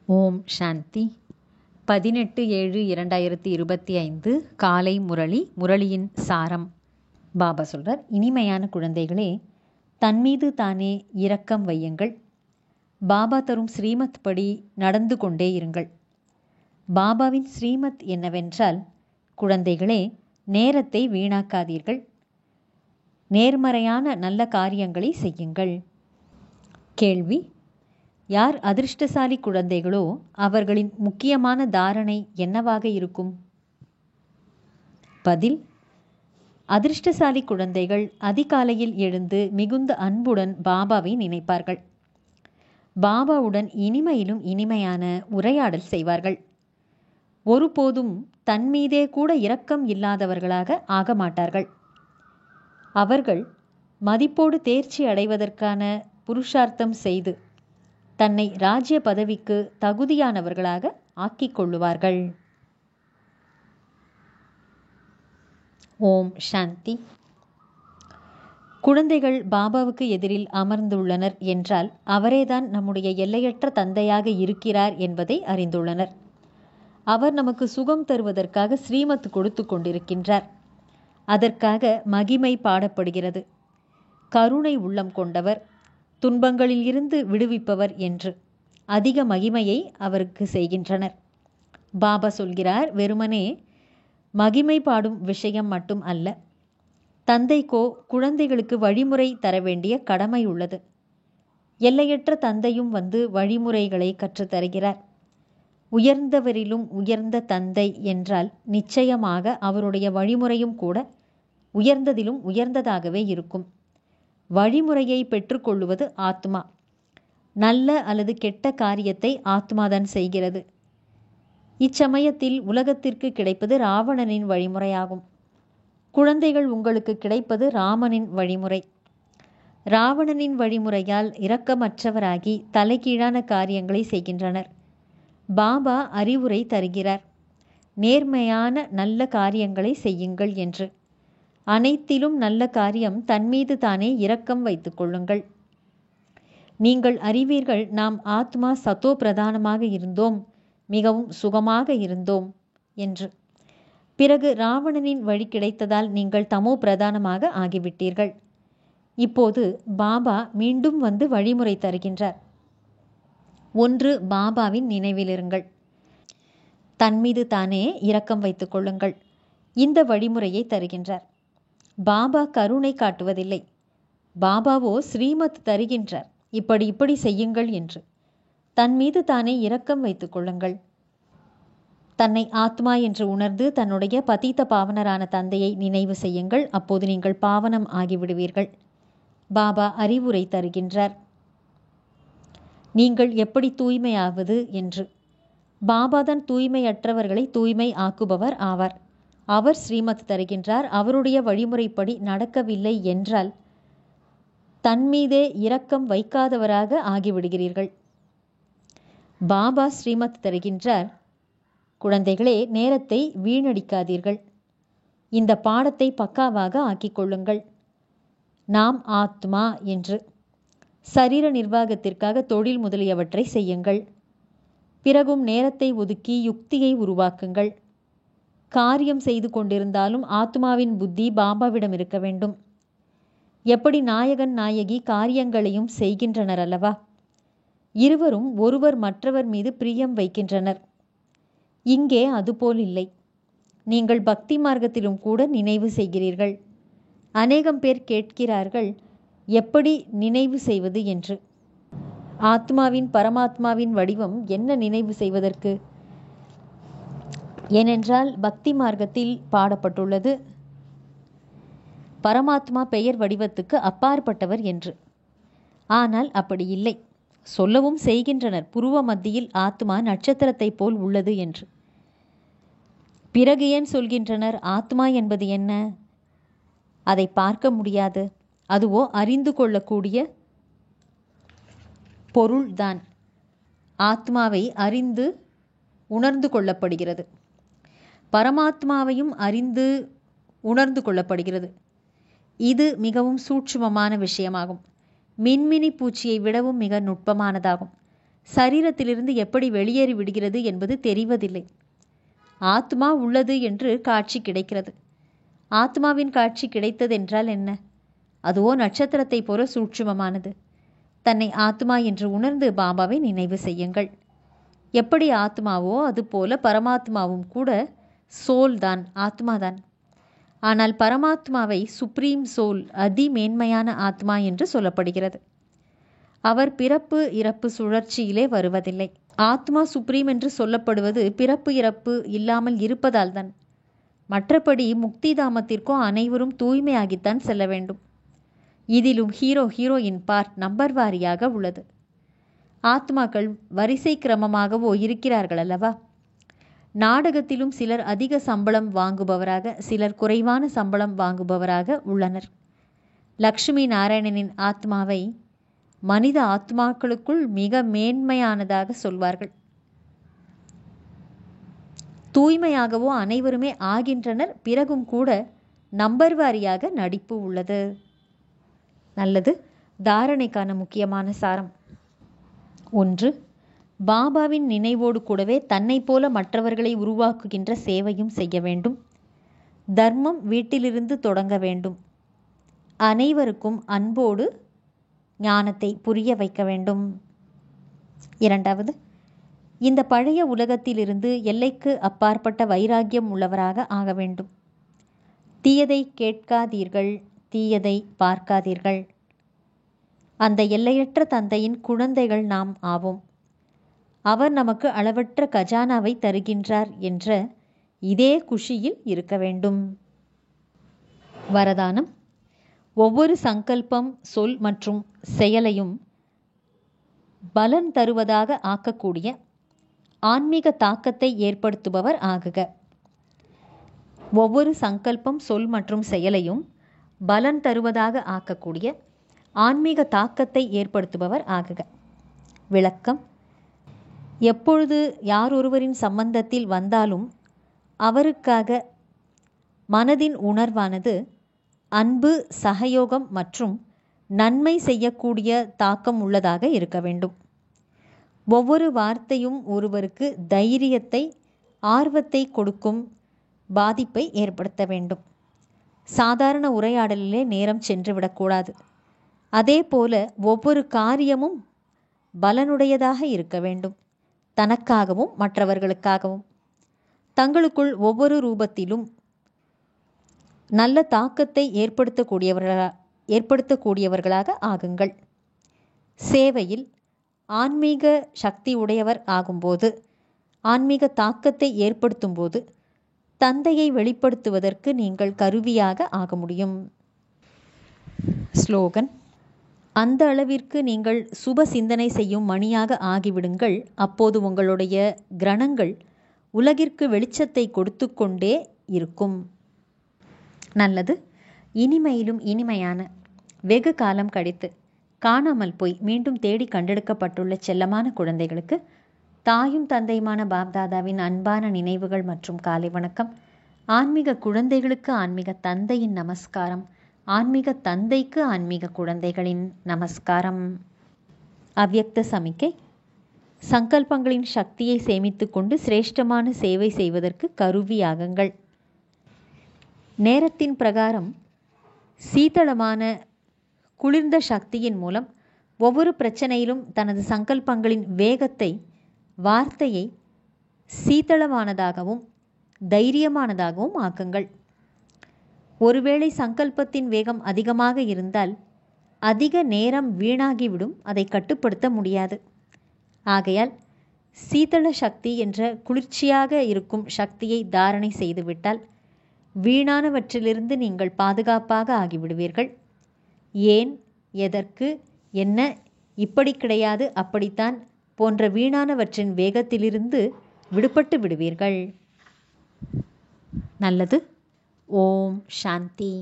ஓம் சாந்தி. 18/7/2025 காலை முரளி. முரளியின் சாரம். பாபா சொல்றார், இனிமையான குழந்தைகளே, தன்மீது தானே இரக்கம் வையுங்கள். பாபா தரும் ஸ்ரீமத் படி நடந்து கொண்டே இருங்கள். பாபாவின் ஸ்ரீமத் என்னவென்றால், குழந்தைகளே, நேரத்தை வீணாக்காதீர்கள், நேர்மறையான நல்ல காரியங்களை செய்யுங்கள். கேள்வி: யார் அதிர்ஷ்டசாலி குழந்தைகளோ அவர்களின் முக்கியமான தாரணை என்னவாக இருக்கும்? பதில்: அதிர்ஷ்டசாலி குழந்தைகள் அதிகாலையில் எழுந்து மிகுந்த அன்புடன் பாபாவை நினைப்பார்கள். பாபாவுடன் இனிமையிலும் இனிமையான உரையாடல் செய்வார்கள். ஒருபோதும் தன்மீதே கூட இரக்கம் இல்லாதவர்களாக ஆக மாட்டார்கள். அவர்கள் மதிப்போடு தேர்ச்சி அடைவதற்கான புருஷார்த்தம் செய்து தன்னை ராஜ்ய பதவிக்கு தகுதியானவர்களாக ஆக்கிக் கொள்ளுவார்கள். ஓம் சாந்தி. குழந்தைகள் பாபாவுக்கு எதிரில் அமர்ந்துள்ளனர் என்றால் அவரேதான் நம்முடைய எல்லையற்ற தந்தையாக இருக்கிறார் என்பதை அறிந்துள்ளனர். அவர் நமக்கு சுகம் தருவதற்காக ஸ்ரீமத் கொடுத்து கொண்டிருக்கின்றார். அதற்காக மகிமை பாடப்படுகிறது. கருணை உள்ளம் கொண்டவர், துன்பங்களில் இருந்து விடுவிப்பவர் என்று அதிக மகிமையை அவருக்கு செய்கின்றனர். பாபா சொல்கிறார், வெறுமனே மகிமை பாடும் விஷயம் மட்டும் அல்ல, தந்தைக்கோ குழந்தைகளுக்கு வழிமுறை தர வேண்டிய கடமை உள்ளது. எல்லையற்ற தந்தையும் வந்து வழிமுறைகளை கற்றுத்தருகிறார். உயர்ந்தவரிலும் உயர்ந்த தந்தை என்றால் நிச்சயமாக அவருடைய வழிமுறையும் கூட உயர்ந்ததிலும் உயர்ந்ததாகவே இருக்கும். வழிமுறையை பெற்றுக்கொள்ளுவது ஆத்மா. நல்ல அல்லது கெட்ட காரியத்தை ஆத்மாதான் செய்கிறது. இச்சமயத்தில் உலகத்திற்கு கிடைப்பது ராவணனின் வழிமுறையாகும். குழந்தைகள் உங்களுக்கு கிடைப்பது ராமனின் வழிமுறை. ராவணனின் வழிமுறையால் இரக்கமற்றவராகி தலைகீழான காரியங்களை செய்கின்றனர். பாபா அறிவுரை தருகிறார், நேர்மையான நல்ல காரியங்களை செய்யுங்கள் என்று. அனைத்திலும் நல்ல காரியம் தன்மீது தானே இரக்கம் வைத்துக் கொள்ளுங்கள். நீங்கள் அறிவீர்கள், நாம் ஆத்மா சத்தோ பிரதானமாக இருந்தோம், மிகவும் சுகமாக இருந்தோம் என்று. பிறகு ராவணனின் வழி கிடைத்ததால் நீங்கள் தமோ பிரதானமாக ஆகிவிட்டீர்கள். இப்போது பாபா மீண்டும் வந்து வழிமுறை தருகின்றார். ஒன்று, பாபாவின் நினைவிலிருங்கள். தன்மீது தானே இரக்கம் வைத்துக் கொள்ளுங்கள். இந்த வழிமுறையை தருகின்றார். பாபா கருணை காட்டுவதில்லை. பாபாவோ ஸ்ரீமத் தருகின்றார், இப்படி செய்யுங்கள் என்று. தன் மீது தானே இரக்கம் வைத்துக் கொள்ளுங்கள். தன்னை ஆத்மா என்று உணர்ந்து தன்னுடைய பதீத பாவனரான தந்தையை நினைவு செய்யுங்கள். அப்போது நீங்கள் பாவனம் ஆகிவிடுவீர்கள். பாபா அறிவுரை தருகின்றார், நீங்கள் எப்படி தூய்மையாவது என்று. பாபாதான் தூய்மையற்றவர்களை தூய்மை ஆக்குபவர் ஆவார். அவர் ஸ்ரீமத் தருகின்றார். அவருடைய வழிமுறைப்படி நடக்கவில்லை என்றால் தன்மீதே இரக்கம் வைக்காதவராக ஆகிவிடுகிறீர்கள். பாபா ஸ்ரீமத் தருகின்றார், குழந்தைகளே, நேரத்தை வீணடிக்காதீர்கள். இந்த பாடத்தை பக்காவாக ஆக்கிக் கொள்ளுங்கள். நாம் ஆத்மா என்று. சரீர நிர்வாகத்திற்காக தொழில் முதலியவற்றை செய்யுங்கள். பிறகும் நேரத்தை ஒதுக்கி யுக்தியை உருவாக்குங்கள். காரியம் செய்து கொண்டிருந்தாலும் ஆத்மாவின் புத்தி பாபாவிடம் இருக்க வேண்டும். எப்படி நாயகன் நாயகி காரியங்களையும் செய்கின்றனர் அல்லவா? இருவரும் ஒருவர் மற்றவர் மீது பிரியம் வைக்கின்றனர். இங்கே அதுபோல் இல்லை. நீங்கள் பக்தி மார்க்கத்திலும் கூட நினைவு செய்கிறீர்கள். அநேகம் பேர் கேட்கிறார்கள், எப்படி நினைவு செய்வது என்று. ஆத்மாவின் பரமாத்மாவின் வடிவம் என்ன நினைவு செய்வதற்கு? ஏனென்றால் பக்தி மார்க்கத்தில் பாடப்பட்டுள்ளது, பரமாத்மா பெயர் வடிவத்துக்கு அப்பாற்பட்டவர் என்று. ஆனால் அப்படி இல்லை. சொல்லவும் செய்கின்றனர், புருவ மத்தியில் ஆத்மா நட்சத்திரத்தை போல் உள்ளது என்று. பிறகு ஏன் சொல்கின்றனர், ஆத்மா என்பது என்ன? அதை பார்க்க முடியாது, அதுவோ அறிந்து கொள்ளக்கூடிய பொருள்தான். ஆத்மாவை அறிந்து உணர்ந்து கொள்ளப்படுகிறது, பரமாத்மாவையும் அறிந்து உணர்ந்து கொள்ளப்படுகிறது. இது மிகவும் சூட்சுமமான விஷயமாகும். மின்மினி பூச்சியை விடவும் மிக நுட்பமானதாகும். சரீரத்திலிருந்து எப்படி வெளியேறி விடுகிறது என்பது தெரிவதில்லை. ஆத்மா உள்ளது என்று காட்சி கிடைக்கிறது. ஆத்மாவின் காட்சி கிடைத்ததென்றால் என்ன? அதுவோ நட்சத்திரத்தை போல சூட்சுமமானது. தன்னை ஆத்மா என்று உணர்ந்து பாபாவை நினைவு செய்யுங்கள். எப்படி ஆத்மாவோ அதுபோல பரமாத்மாவும் கூட சோல் தான், ஆத்மாதான். ஆனால் பரமாத்மாவை சுப்ரீம் சோல், அதிமேன்மையான ஆத்மா என்று சொல்லப்படுகிறது. அவர் பிறப்பு இறப்பு சுழற்சியிலே வருவதில்லை. ஆத்மா சுப்ரீம் என்று சொல்லப்படுவது பிறப்பு இறப்பு இல்லாமல் இருப்பதால் தான். மற்றபடி முக்தி தாமத்திற்கோ அனைவரும் தூய்மையாகித்தான் செல்ல வேண்டும். இதிலும் ஹீரோயின் பார்ட் நம்பர் வாரியாக உள்ளது. ஆத்மாக்கள் வரிசை கிரமமாகவோ இருக்கிறார்கள் அல்லவா? நாடகத்திலும் சிலர் அதிக சம்பளம் வாங்குபவராக, சிலர் குறைவான சம்பளம் வாங்குபவராக உள்ளனர். லக்ஷ்மி நாராயணனின் ஆத்மாவை மனித ஆத்மாக்களுக்குள் மிக மேன்மையானதாக சொல்வார்கள். தூய்மையாகவோ அனைவருமே ஆகின்றனர். பிறகும் கூட நம்பர் வாரியாக நடிப்பு உள்ளது. நல்லது. தாரணைக்கான முக்கியமான சாரம்: 1. பாபாவின் நினைவோடு கூடவே தன்னை போல மற்றவர்களை உருவாக்குகின்ற சேவையும் செய்ய வேண்டும். தர்மம் வீட்டிலிருந்து தொடங்க வேண்டும். அனைவருக்கும் அன்போடு ஞானத்தை புரிய வைக்க வேண்டும். 2. இந்த பழைய உலகத்திலிருந்து எல்லைக்கு அப்பாற்பட்ட வைராக்கியம் உள்ளவராக ஆக வேண்டும். தீயதை கேட்காதீர்கள், தீயதை பார்க்காதீர்கள். அந்த எல்லையற்ற தந்தையின் குழந்தைகள் நாம் ஆவோம். அவர் நமக்கு அளவற்ற கஜானாவை தருகின்றார் என்ற இதே குஷியில் இருக்க வேண்டும். வரதானம்: ஒவ்வொரு சங்கல்பம், சொல் மற்றும் செயலையும் பலன் தருவதாக ஆக்கக்கூடிய ஆன்மீக தாக்கத்தை ஏற்படுத்துபவர் ஆகுக. ஒவ்வொரு சங்கல்பம், சொல் மற்றும் செயலையும் பலன் தருவதாக ஆக்கக்கூடிய ஆன்மீக தாக்கத்தை ஏற்படுத்துபவர் ஆகுக. விளக்கம்: எப்பொழுது யாரொருவரின் சம்பந்தத்தில் வந்தாலும் அவருக்காக மனதின் உணர்வானது அன்பு, சகயோகம் மற்றும் நன்மை செய்யக்கூடிய தாக்கம் உள்ளதாக இருக்க வேண்டும். ஒவ்வொரு வார்த்தையும் ஒருவருக்கு தைரியத்தை, ஆர்வத்தை கொடுக்கும் பாதிப்பை ஏற்படுத்த வேண்டும். சாதாரண உரையாடலிலே நேரம் சென்றுவிடக்கூடாது. அதே போல ஒவ்வொரு காரியமும் பலனுடையதாக இருக்க வேண்டும். தனக்காகவும் மற்றவர்களுக்காகவும். தங்களுக்குள் ஒவ்வொரு ரூபத்திலும் நல்ல தாக்கத்தை ஏற்படுத்தக்கூடியவர்களாக ஆகுங்கள். சேவையில் ஆன்மீக சக்தி உடையவர் ஆகும்போது, ஆன்மீக தாக்கத்தை ஏற்படுத்தும் போது தந்தையை வெளிப்படுத்துவதற்கு நீங்கள் கருவியாக ஆக முடியும். ஸ்லோகன்: அந்த அளவிற்கு நீங்கள் சுப சிந்தனை செய்யும் மணியாக ஆகிவிடுங்கள். அப்போது உங்களுடைய கிரணங்கள் உலகிற்கு வெளிச்சத்தை கொடுத்து கொண்டே இருக்கும். நல்லது. இனிமையிலும் இனிமையான, வெகு காலம் கழித்து காணாமல் போய் மீண்டும் தேடி கண்டெடுக்கப்பட்டுள்ள செல்லமான குழந்தைகளுக்கு தாயும் தந்தையுமான பாப்தாதாவின் அன்பான நினைவுகள் மற்றும் காலை வணக்கம். ஆன்மீக குழந்தைகளுக்கு ஆன்மீக தந்தையின் நமஸ்காரம். ஆன்மீக தந்தைக்கு ஆன்மீக குழந்தைகளின் நமஸ்காரம். அவ்யக்த சமிக்கை: சங்கல்பங்களின் சக்தியை சேமித்து கொண்டு சிரேஷ்டமான சேவை செய்வதற்கு கருவியாகுங்கள். நேரத்தின் பிரகாரம் சீதளமான குளிர்ந்த சக்தியின் மூலம் ஒவ்வொரு பிரச்சனையிலும் தனது சங்கல்பங்களின் வேகத்தை, வார்த்தையை சீதளமானதாகவும் தைரியமானதாகவும் ஆக்குங்கள். ஒருவேளை சங்கல்பத்தின் வேகம் அதிகமாக இருந்தால் அதிக நேரம் வீணாகிவிடும். அதை கட்டுப்படுத்த முடியாது. ஆகையால் சீதள சக்தி என்ற குளிர்ச்சியாக இருக்கும் சக்தியை தாரணை செய்துவிட்டால் வீணானவற்றிலிருந்து நீங்கள் பாதுகாப்பாக ஆகிவிடுவீர்கள். ஏன், எதற்கு, என்ன, இப்படி கிடையாது, அப்படித்தான் போன்ற வீணானவற்றின் வேகத்திலிருந்து விடுபட்டு விடுவீர்கள். நல்லது. ஓம் சாந்தி.